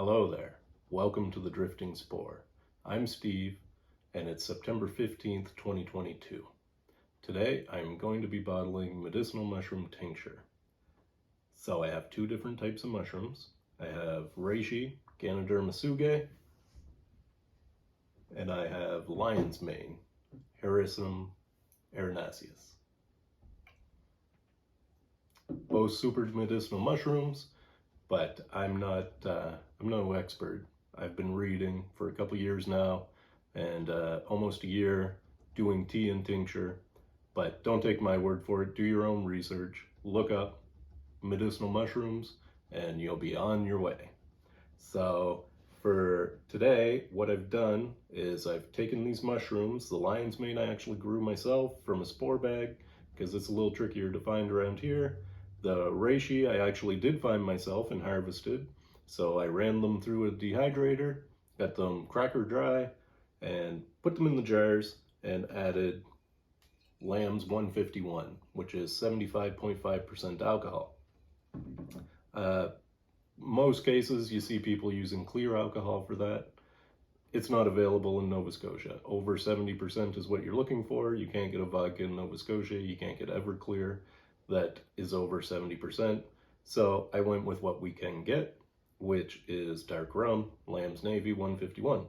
Hello there. Welcome to the Drifting Spore. I'm Steve, and it's September 15th, 2022. Today, I'm going to be bottling medicinal mushroom tincture. So I have two different types of mushrooms. I have reishi, Ganoderma tsugae, and I have lion's mane, Hericium, erinaceaus. Both super medicinal mushrooms, but I'm no expert. I've been reading for a couple years now, and almost a year doing tea and tincture, but don't take my word for it. Do your own research, look up medicinal mushrooms, and you'll be on your way. So for today, what I've done is I've taken these mushrooms. The lion's mane I actually grew myself from a spore bag because it's a little trickier to find around here. The reishi I actually did find myself and harvested. So I ran them through a dehydrator, got them cracker dry, and put them in the jars and added Lamb's 151, which is 75.5% alcohol. Most cases you see people using clear alcohol for that. It's not available in Nova Scotia. Over 70% is what you're looking for. You can't get a vodka in Nova Scotia. You can't get Everclear that is over 70%. So I went with what we can get, which is dark rum, Lamb's Navy 151.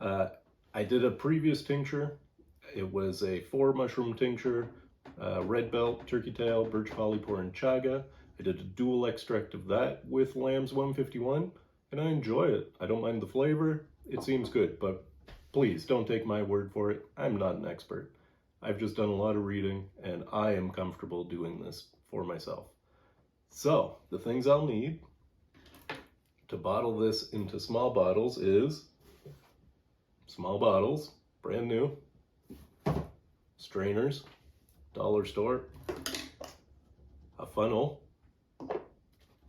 I did a previous tincture. It was a 4 mushroom tincture, red belt, turkey tail, birch polypore, and chaga. I did a dual extract of that with Lamb's 151, and I enjoy it. I don't mind the flavor. It seems good, but please don't take my word for it. I'm not an expert. I've just done a lot of reading, and I am comfortable doing this for myself. So the things I'll need to bottle this into small bottles is small bottles, brand new, strainers, dollar store, a funnel,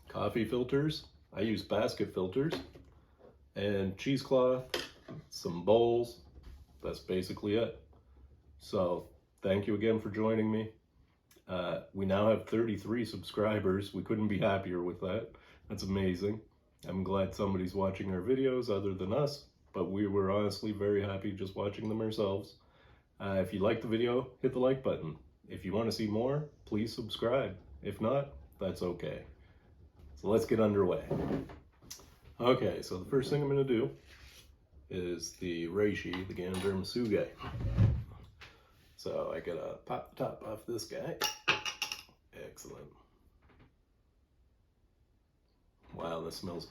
coffee filters, I use basket filters, and cheesecloth, some bowls. That's basically it. So thank you again for joining me. We now have 33 subscribers. We couldn't be happier with that. That's amazing. I'm glad somebody's watching our videos other than us, but we were honestly very happy just watching them ourselves. If you like the video, hit the like button. If you want to see more, please subscribe. If not, that's okay. So let's get underway. Okay, so the first thing I'm going to do is the reishi, the Ganoderma tsugae. So I gotta pop the top off this guy. Excellent. Wow, this smells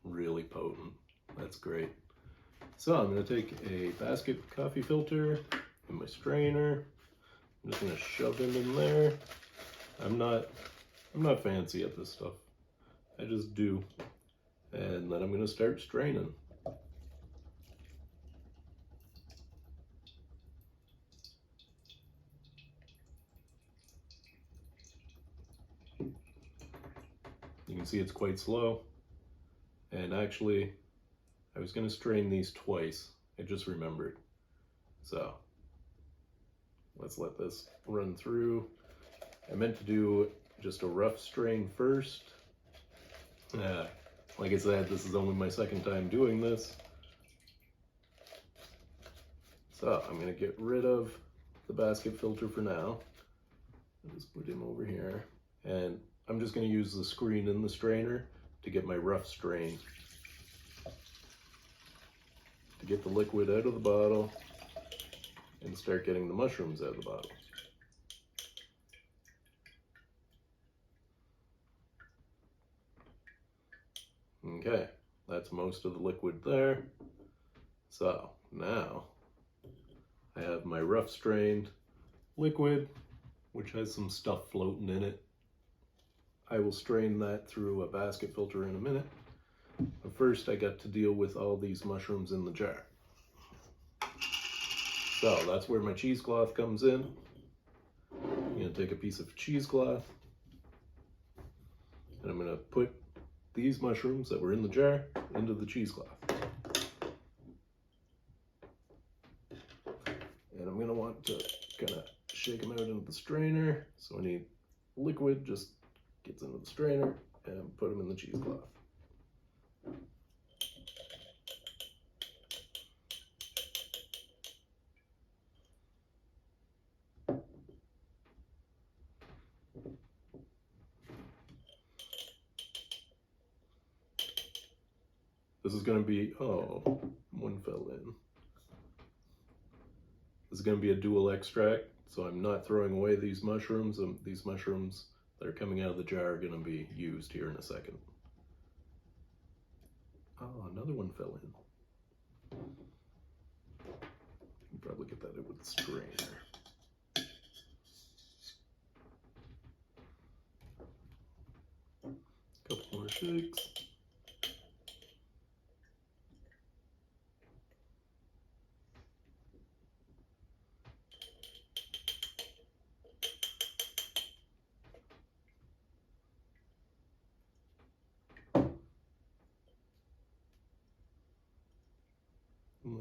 really potent. That's great. So I'm gonna take a basket coffee filter and my strainer. I'm just gonna shove them in there. I'm not fancy at this stuff. I just do. And then I'm gonna start straining. You can see it's quite slow. And actually, I was gonna strain these twice. I just remembered. So let's let this run through. I meant to do just a rough strain first. Like I said, this is only my second time doing this. So I'm gonna get rid of the basket filter for now. I'll just put him over here. And I'm just gonna use the screen in the strainer to get my rough strain. To get the liquid out of the bottle and start getting the mushrooms out of the bottle. Okay, that's most of the liquid there. So now I have my rough strained liquid, which has some stuff floating in it. I will strain that through a basket filter in a minute. But first I got to deal with all these mushrooms in the jar. So that's where my cheesecloth comes in. I'm gonna take a piece of cheesecloth and I'm gonna put these mushrooms that were in the jar into the cheesecloth. And I'm gonna want to kind of shake them out into the strainer. So any liquid just gets into the strainer and put them in the cheesecloth. This is going to be, oh, one fell in. This is going to be a dual extract, so I'm not throwing away these mushrooms. These mushrooms that are coming out of the jar are going to be used here in a second. Oh, another one fell in. You can probably get that in with the strainer. Couple more shakes.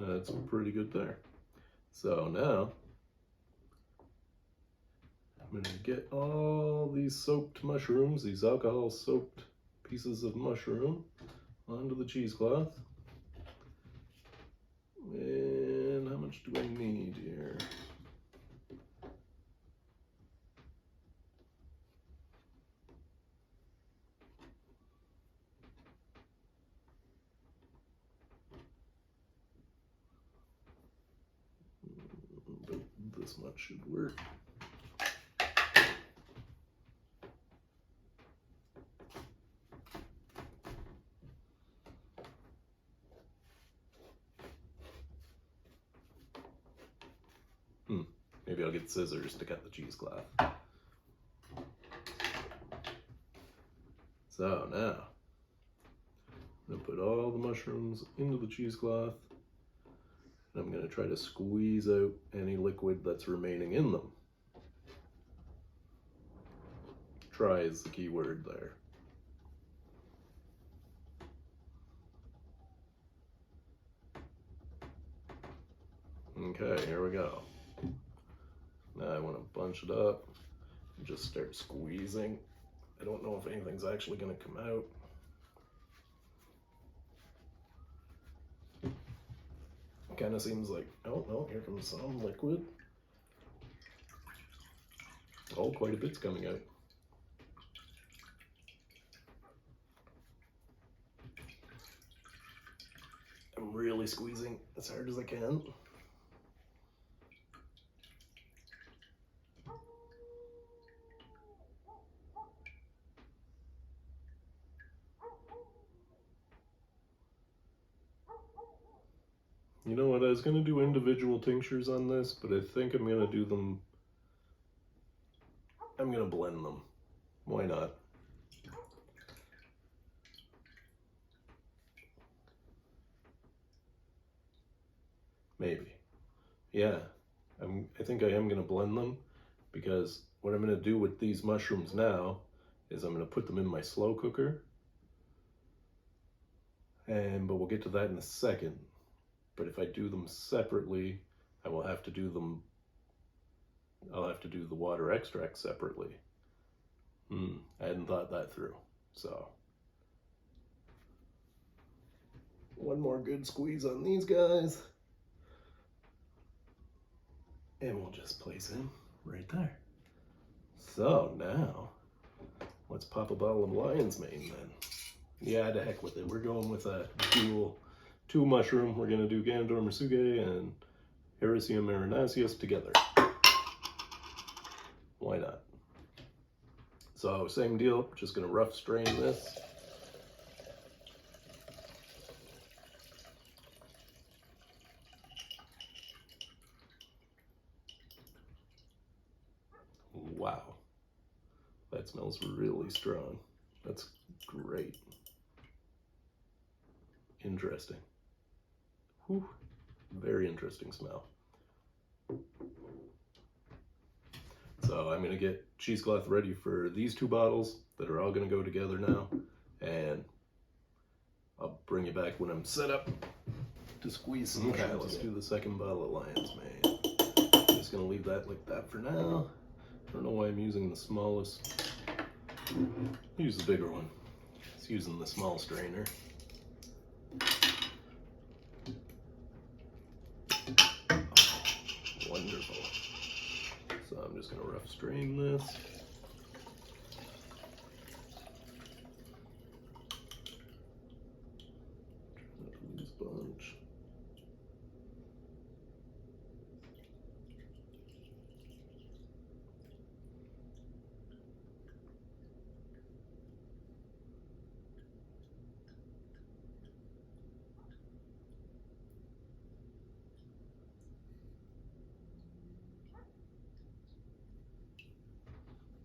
That's pretty good there. So now I'm going to get all these soaked mushrooms, these alcohol soaked pieces of mushroom, onto the cheesecloth. And how much do I need here? But this much should work. Maybe I'll get scissors to cut the cheesecloth. So now, I'm going to put all the mushrooms into the cheesecloth. And I'm going to try to squeeze out any liquid that's remaining in them. Try is the key word there. Okay, here we go. Now I want to bunch it up and just start squeezing. I don't know if anything's actually going to come out. It kind of seems like, oh no, here comes some liquid. Oh, quite a bit's coming out. I'm really squeezing as hard as I can. You know what, I was going to do individual tinctures on this, but I think I'm going to do them, I'm going to blend them. Why not? Maybe. Yeah, I think I am going to blend them, because what I'm going to do with these mushrooms now is I'm going to put them in my slow cooker, but we'll get to that in a second. But if I do them separately, I will have to do them, I'll have to do the water extract separately. I hadn't thought that through. So, one more good squeeze on these guys. And we'll just place him right there. So now, let's pop a bottle of lion's mane then. Yeah, to heck with it. We're going with a dual 2 mushroom. We're going to do Ganoderma tsugae and Hericium erinaceaus together. Why not? So same deal, just going to rough strain this. Wow, that smells really strong. That's great. Interesting. Whew. Very interesting smell. So I'm going to get cheesecloth ready for these 2 bottles that are all going to go together now, and I'll bring you back when I'm set up to squeeze some. Okay, let's do the second bottle of lion's mane. I'm just going to leave that like that for now. I don't know why I'm using the smallest. Use the bigger one. It's using the small strainer. Oh, wonderful. So I'm just going to rough strain this. much.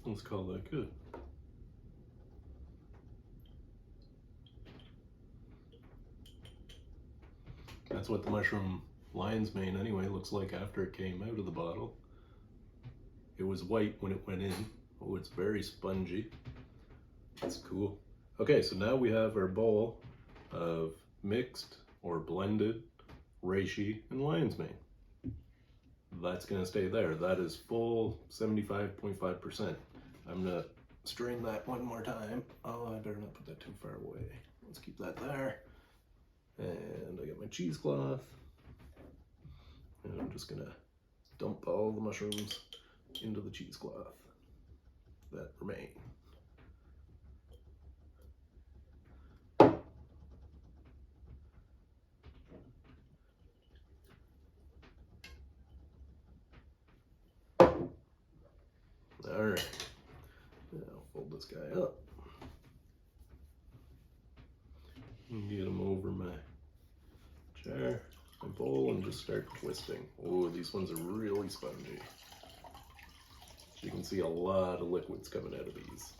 Let's call that good. That's what the mushroom lion's mane anyway looks like after it came out of the bottle. It was white when it went in. Oh, it's very spongy. That's cool. Okay, so now we have our bowl of mixed or blended reishi and lion's mane. That's gonna stay there. That is full 75.5%. I'm gonna strain that one more time. Oh, I better not put that too far away. Let's keep that there. And I got my cheesecloth. And I'm just gonna dump all the mushrooms into the cheesecloth that remain. All right, now fold this guy up and get him over my jar, my bowl, and just start twisting. Oh, these ones are really spongy. You can see a lot of liquids coming out of these.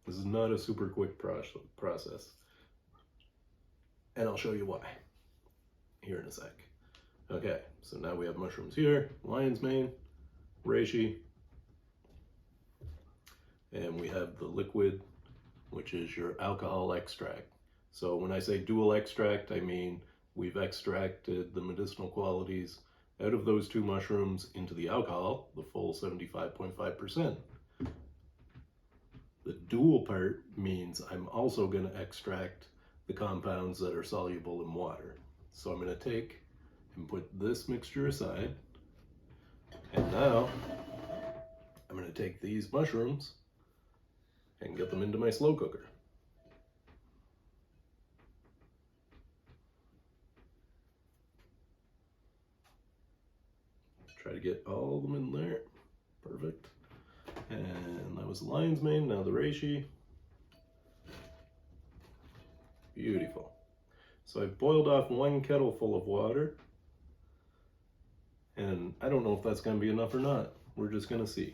This is not a super quick process, and I'll show you why here in a sec. Okay, so now we have mushrooms here, lion's mane, reishi, and we have the liquid, which is your alcohol extract. So when I say dual extract, I mean we've extracted the medicinal qualities out of those two mushrooms into the alcohol, the full 75.5%. The dual part means I'm also going to extract the compounds that are soluble in water. So I'm going to take and put this mixture aside, and now I'm going to take these mushrooms and get them into my slow cooker. Try to get all of them in there. Perfect. And that was the lion's mane, now the reishi. Beautiful. So I've boiled off 1 kettle full of water, and I don't know if that's going to be enough or not. We're just going to see.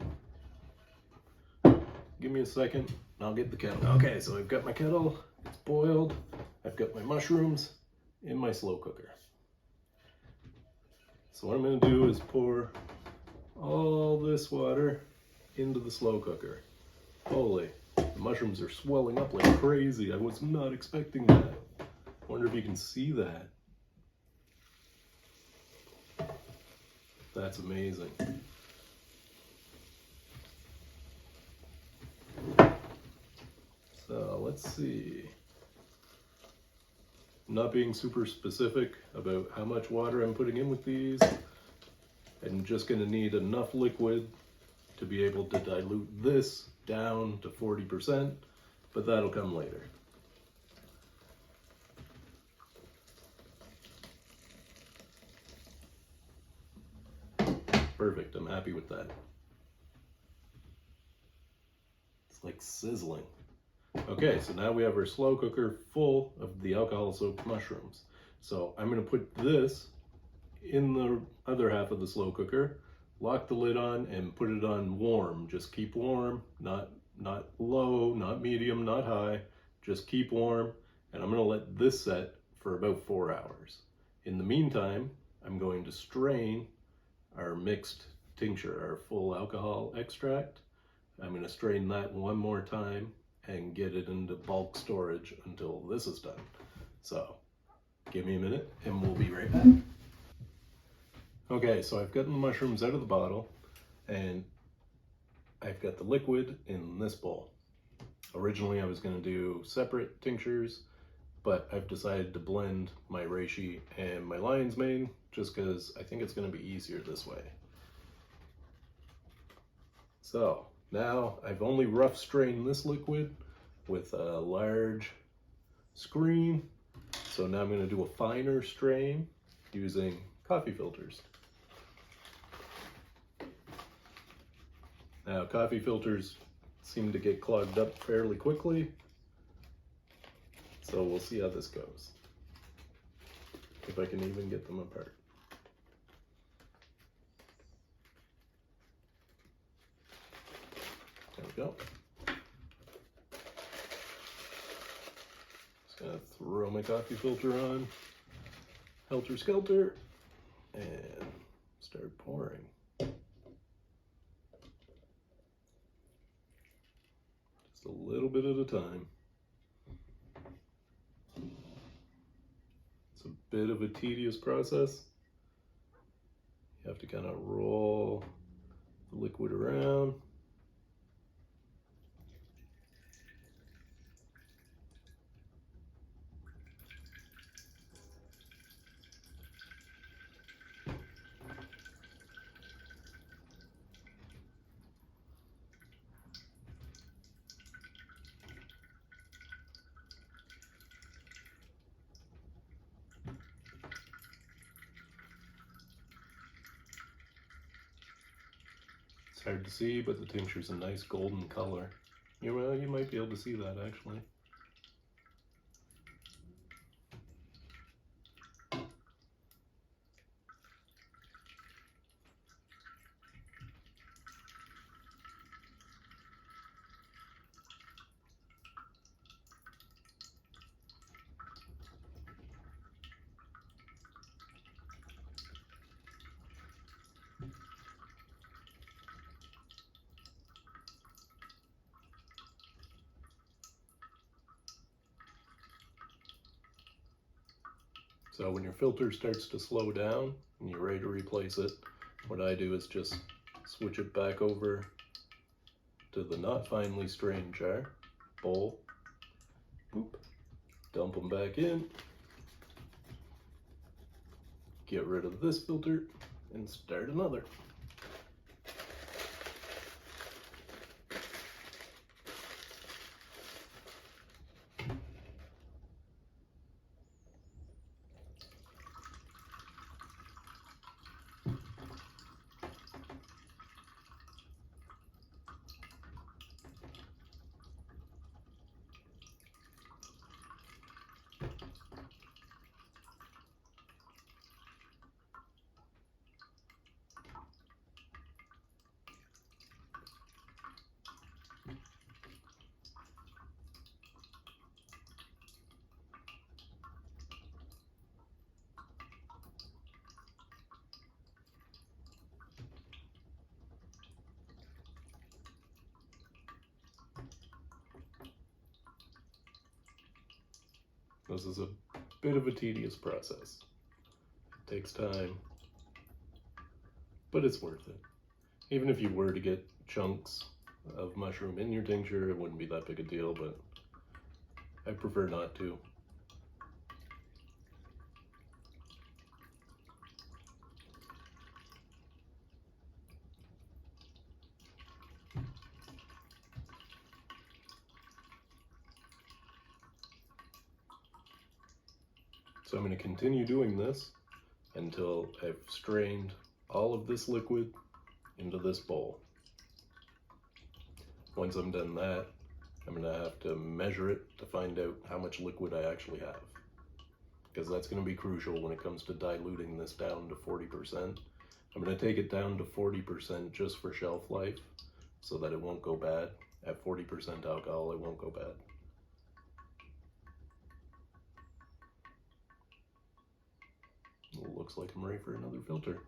Give me a second, and I'll get the kettle. Okay, so I've got my kettle, it's boiled. I've got my mushrooms in my slow cooker. So what I'm going to do is pour all this water into the slow cooker. Holy, the mushrooms are swelling up like crazy. I was not expecting that. Wonder if you can see that. That's amazing. So let's see. I'm not being super specific about how much water I'm putting in with these. I'm just going to need enough liquid to be able to dilute this down to 40%, but that'll come later. Perfect, I'm happy with that. It's like sizzling. Okay, so now we have our slow cooker full of the alcohol-soaked mushrooms. So I'm going to put this in the other half of the slow cooker, lock the lid on, and put it on warm. Just keep warm, not low, not medium, not high. Just keep warm, and I'm going to let this set for about 4 hours. In the meantime, I'm going to strain our mixed tincture, our full alcohol extract. I'm going to strain that one more time and get it into bulk storage until this is done. So give me a minute and we'll be right back. Okay, so I've gotten the mushrooms out of the bottle and I've got the liquid in this bowl. Originally I was going to do separate tinctures, but I've decided to blend my reishi and my lion's mane just because I think it's going to be easier this way. So now I've only rough strained this liquid with a large screen. So now I'm going to do a finer strain using coffee filters. Now coffee filters seem to get clogged up fairly quickly, so we'll see how this goes. If I can even get them apart. There we go. Just gonna throw my coffee filter on, helter skelter, and start pouring. Just a little bit at a time. It's a bit of a tedious process. You have to kind of roll the liquid around. It's hard to see, but the tincture's a nice golden color. You might be able to see that actually. So when your filter starts to slow down and you're ready to replace it, what I do is just switch it back over to the not finely strained jar, bowl, boop, dump them back in, get rid of this filter, and start another. This is a bit of a tedious process. It takes time, but it's worth it. Even if you were to get chunks of mushroom in your tincture, it wouldn't be that big a deal, but I prefer not to. So I'm going to continue doing this until I've strained all of this liquid into this bowl. Once I'm done that, I'm going to have to measure it to find out how much liquid I actually have, because that's going to be crucial when it comes to diluting this down to 40%. I'm going to take it down to 40% just for shelf life so that it won't go bad. At 40% alcohol, it won't go bad. It looks like I'm ready for another filter.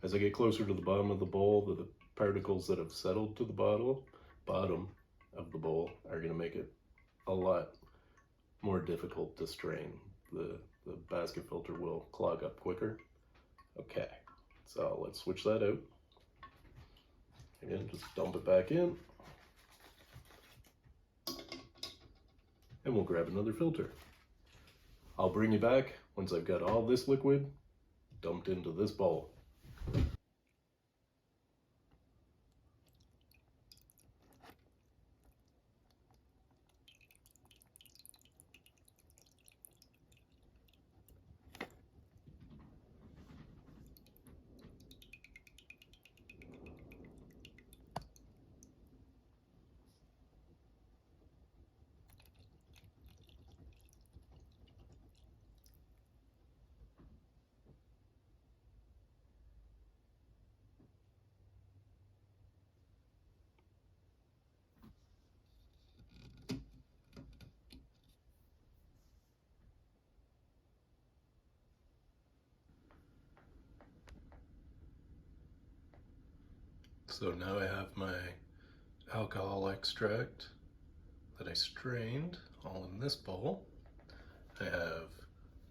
As I get closer to the bottom of the bowl, the particles that have settled to the bottom of the bowl are going to make it a lot more difficult to strain. The basket filter will clog up quicker. Okay, so let's switch that out. Again, just dump it back in. and we'll grab another filter. I'll bring you back once I've got all this liquid dumped into this bowl. So now I have my alcohol extract that I strained all in this bowl. I have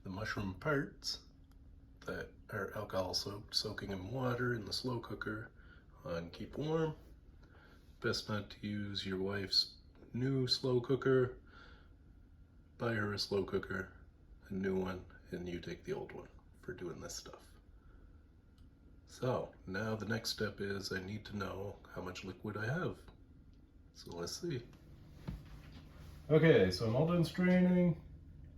the mushroom parts that are alcohol soaked, soaking in water in the slow cooker on keep warm. Best not to use your wife's new slow cooker. Buy her a slow cooker, a new one, and you take the old one for doing this stuff. So now the next step is I need to know how much liquid I have. So let's see. Okay, so I'm all done straining.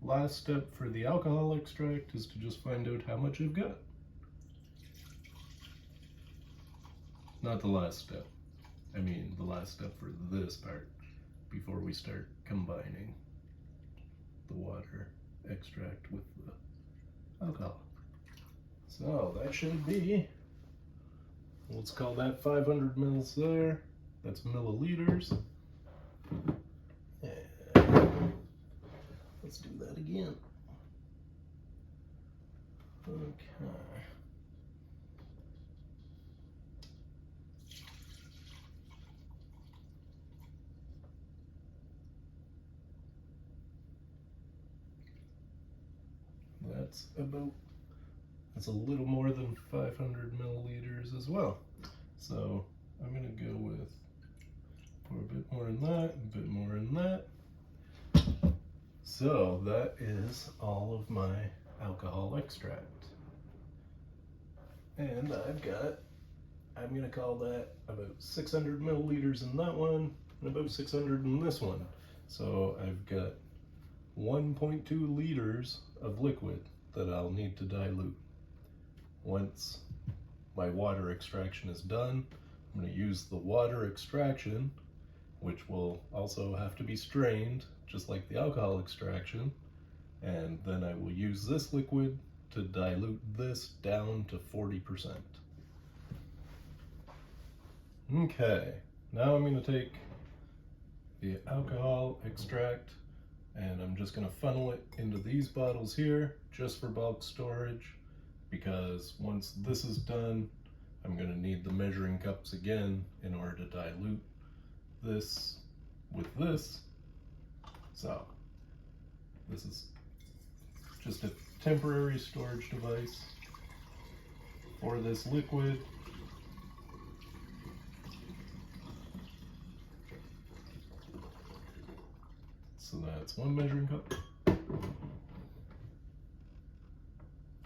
Last step for the alcohol extract is to just find out how much I've got. Not the last step. I mean the last step for this part before we start combining the water extract with the alcohol. So that should be, let's call that 500 mils there. That's milliliters. And let's do that again. Okay. That's a little more than 500 milliliters as well. So I'm gonna go with pour a bit more in that, a bit more in that. So that is all of my alcohol extract. And I'm gonna call that about 600 milliliters in that one and about 600 in this one. So I've got 1.2 liters of liquid that I'll need to dilute. Once my water extraction is done, I'm going to use the water extraction, which will also have to be strained, just like the alcohol extraction, and then I will use this liquid to dilute this down to 40%. Okay, now I'm going to take the alcohol extract and I'm just going to funnel it into these bottles here just for bulk storage, because once this is done I'm going to need the measuring cups again in order to dilute this with this. So this is just a temporary storage device for this liquid. So that's one measuring cup.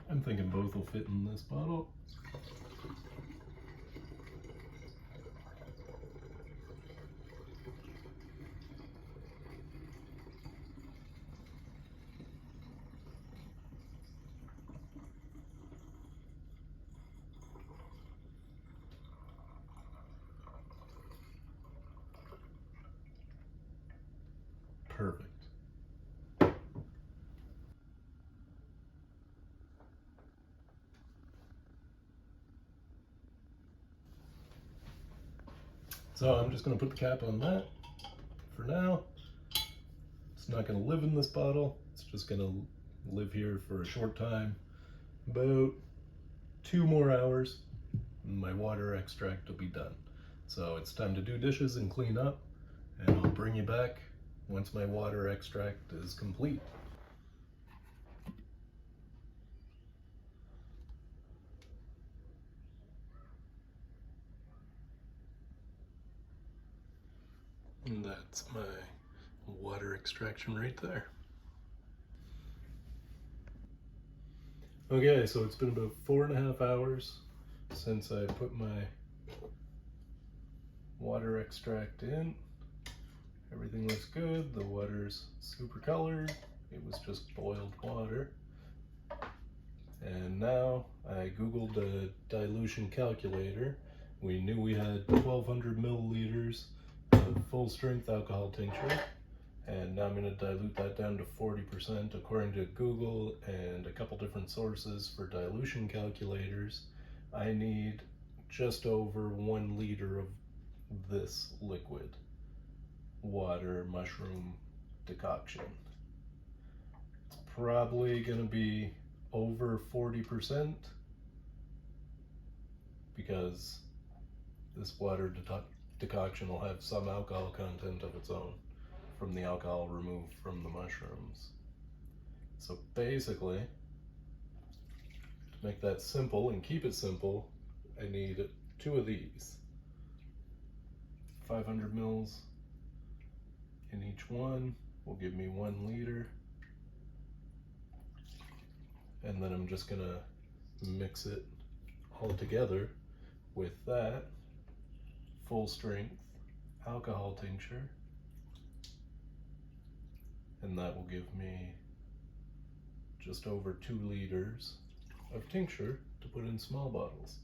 I'm thinking both will fit in this bottle. Perfect. So I'm just going to put the cap on that for now. It's not going to live in this bottle. It's just going to live here for a short time, about 2 more hours, and my water extract will be done. So it's time to do dishes and clean up, and I'll bring you back once my water extract is complete. And that's my water extraction right there. Okay, so it's been about 4.5 hours since I put my water extract in. Everything looks good. The water's super colored. It was just boiled water. And now I googled a dilution calculator. We knew we had 1200 milliliters of full strength alcohol tincture. And now I'm going to dilute that down to 40% according to Google and a couple different sources for dilution calculators. I need just over 1 liter of this liquid water mushroom decoction. It's probably going to be over 40% because this water decoction will have some alcohol content of its own from the alcohol removed from the mushrooms. So basically, to make that simple and keep it simple, I need 2 of these. 500 mils in each one will give me 1 liter. And then I'm just gonna mix it all together with that full strength alcohol tincture. And that will give me just over 2 liters of tincture to put in small bottles.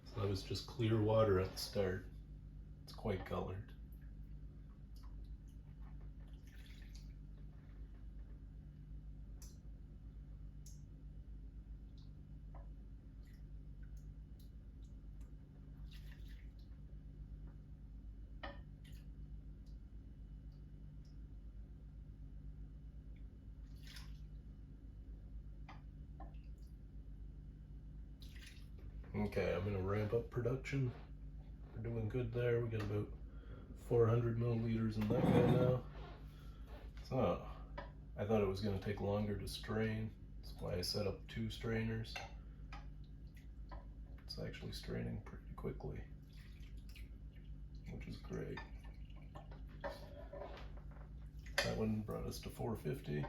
So that was just clear water at the start. It's quite colored. Okay, I'm gonna ramp up production. We're doing good there. We got about 400 milliliters in that guy now. So, I thought it was gonna take longer to strain. That's why I set up 2 strainers. It's actually straining pretty quickly, which is great. That one brought us to 450. You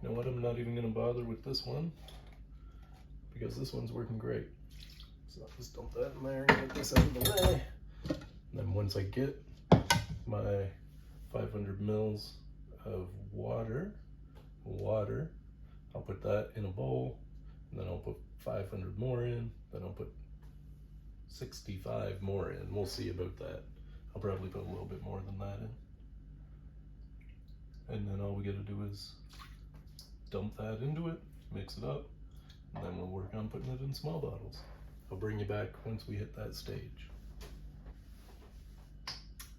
know what, I'm not even gonna bother with this one because this one's working great. So I'll just dump that in there and get this out of the way. And then once I get my 500 mils of water, I'll put that in a bowl, and then I'll put 500 more in, then I'll put 65 more in. We'll see about that. I'll probably put a little bit more than that in. And then all we gotta do is dump that into it, mix it up, and then we'll work on putting it in small bottles. I'll bring you back once we hit that stage.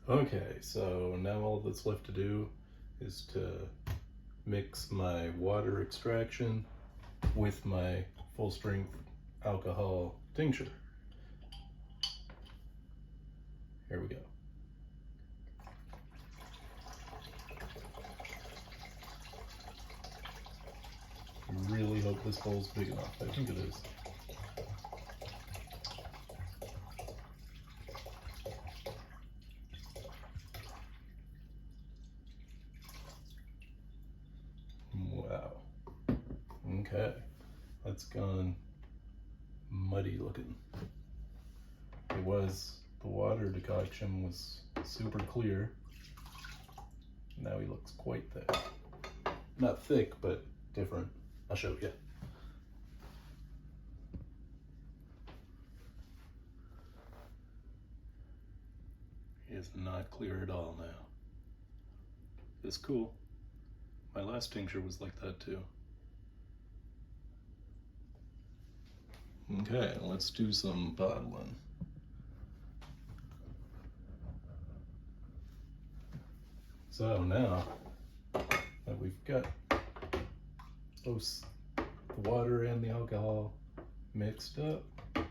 Okay, so now all that's left to do is to mix my water extraction with my full strength alcohol tincture. Here we go. I really hope this bowl's big enough. I think it is. Wow. Okay. That's gone muddy looking. It was, the water decoction was super clear. Now he looks quite thick. Not thick, but different. I'll show you. He is not clear at all now. It's cool. My last tincture was like that too. Okay, let's do some bottling. So now that we've got both the water and the alcohol mixed up, I'm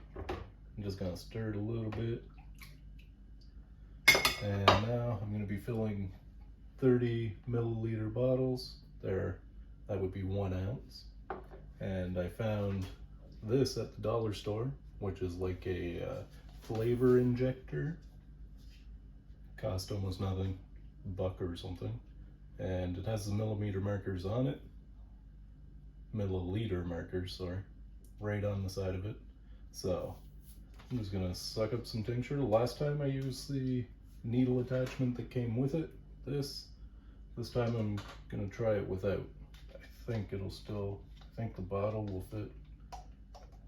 just gonna stir it a little bit. And now I'm gonna be filling 30 milliliter bottles. They're that would be 1 ounce. And I found this at the dollar store, which is like a flavor injector. Cost almost nothing, $1 or something. And it has the milliliter markers on it. Milliliter markers, sorry. Right on the side of it. So I'm just gonna suck up some tincture. Last time I used the needle attachment that came with it, this time I'm gonna try it without. I think the bottle will fit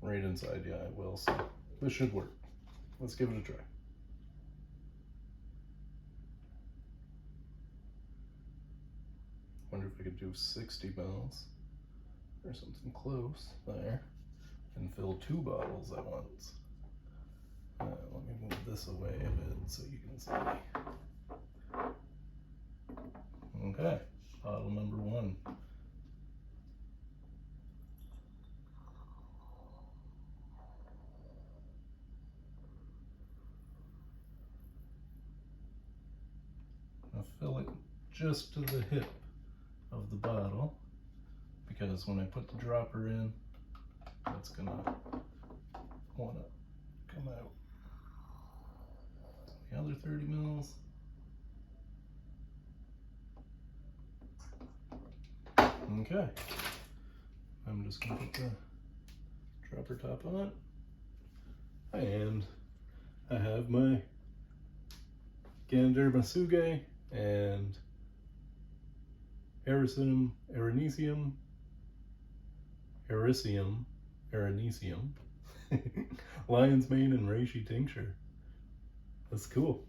right inside. Yeah, it will, so this should work. Let's give it a try. Wonder if I could do 60 mils or something close there and fill 2 bottles at once. Let me move this away a bit so you can see. Okay, bottle number 1. I'll fill it just to the hip of the bottle, because when I put the dropper in, that's gonna wanna come out. The other 30 mils. Okay, I'm just gonna put the dropper top on, and I have my Ganoderma tsugae and Hericium, erinaceaus, lion's mane, and reishi tincture. That's cool.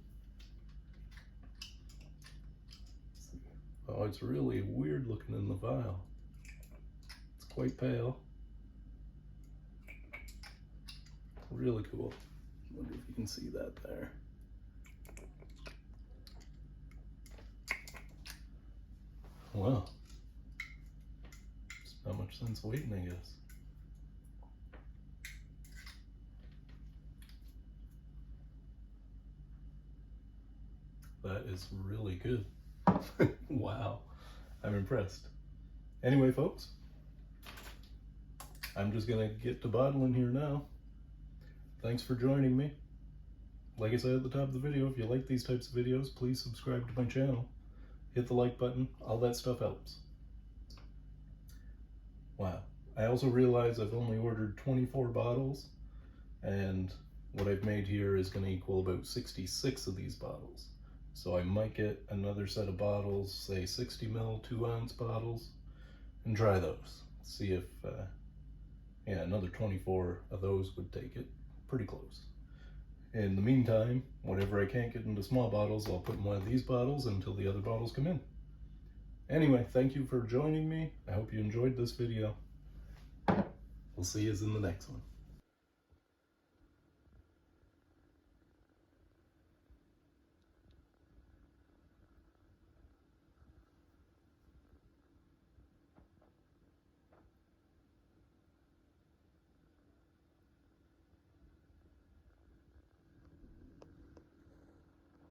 Oh, it's really weird looking in the vial. It's quite pale. Really cool. Wonder if you can see that there. Wow. It's not much sense waiting, I guess. That is really good. Wow, I'm impressed. Anyway, folks, I'm just gonna get to bottling here now. Thanks for joining me. Like I said at the top of the video, if you like these types of videos, please subscribe to my channel. Hit the like button, all that stuff helps. Wow, I also realized I've only ordered 24 bottles, and what I've made here is gonna equal about 66 of these bottles. So I might get another set of bottles, say 60 ml, 2 ounce bottles, and try those. See if, yeah, another 24 of those would take it. Pretty close. In the meantime, whatever I can't get into small bottles, I'll put in one of these bottles until the other bottles come in. Anyway, thank you for joining me. I hope you enjoyed this video. We'll see you in the next one.